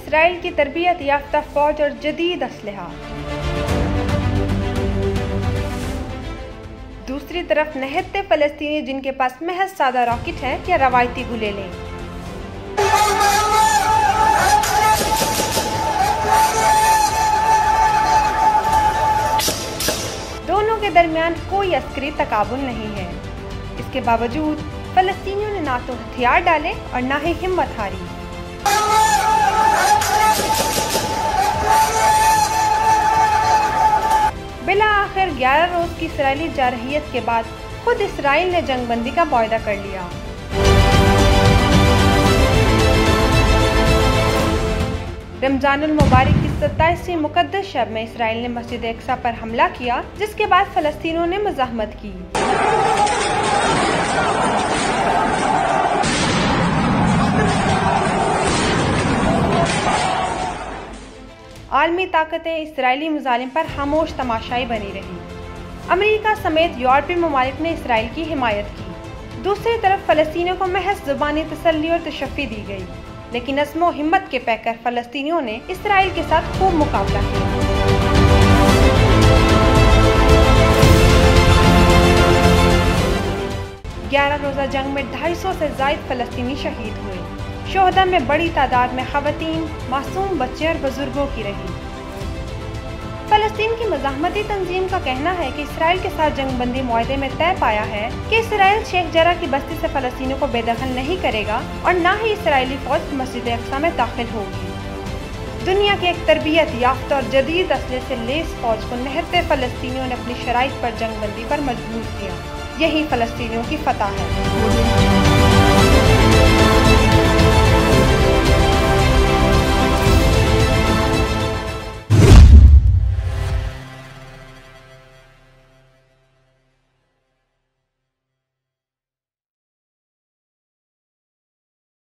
Israel की तरबियत याफ्ता फौज और जदीद असलहा। दूसरी तरफ निहत्ते फ़लस्तीनी जिनके पास महज सादा रॉकेट हैं या रवायती गुलेलें। दोनों के दरमियान कोई अस्करी तकाबुल नहीं है। इसके बावजूद फ़लस्तीनियों ने ना तो हथियार डाले और ना ही हिम्मत हारी। बिला आखिर 11 रोज की इसराइली जारहियत के बाद खुद इसराइल ने जंगबंदी का मुआहदा कर लिया। रमजानुल मुबारक की 27वीं मुकद्दस शब में इसराइल ने मस्जिद अक्सा पर हमला किया, जिसके बाद फ़लस्तीनियों ने मज़ाहमत की। आलमी ताकतें इसराइली मुजालिम पर खामोश तमाशाई बनी रही। अमेरिका समेत यूरोपीय ममालिक ने इसराइल की हिमायत की। दूसरी तरफ फ़लस्तीनियों को महज ज़ुबानी तसल्ली और तशफ़ी दी गई, लेकिन अज़्मो हिम्मत के पैकर फ़लस्तीनियों ने इसराइल के साथ खूब मुकाबला किया। 11 रोज़ा जंग में 250 से ज़ायद फ़लस्तीनी शहीद हुए। शोहदा में बड़ी तादाद में ख़वातीन, मासूम बच्चे और बुजुर्गों की रही। फ़लस्तीन की मज़ाहमती तंजीम का कहना है कि इसराइल के साथ जंगबंदी मुआहदे में तय पाया है कि इसराइल शेख जरा की बस्ती से फ़लस्तीनियों को बेदखल नहीं करेगा और न ही इसराइली फ़ौज मस्जिद अक्सा में दाखिल होगी। दुनिया की एक तरबियत याफ्ता और जदीद असले से लेस फ़ौज को निहत्ते फ़लस्तीनियों ने अपनी शराइत पर जंगबंदी पर मजबूर किया। यही फ़लस्तीनियों की फ़तह है।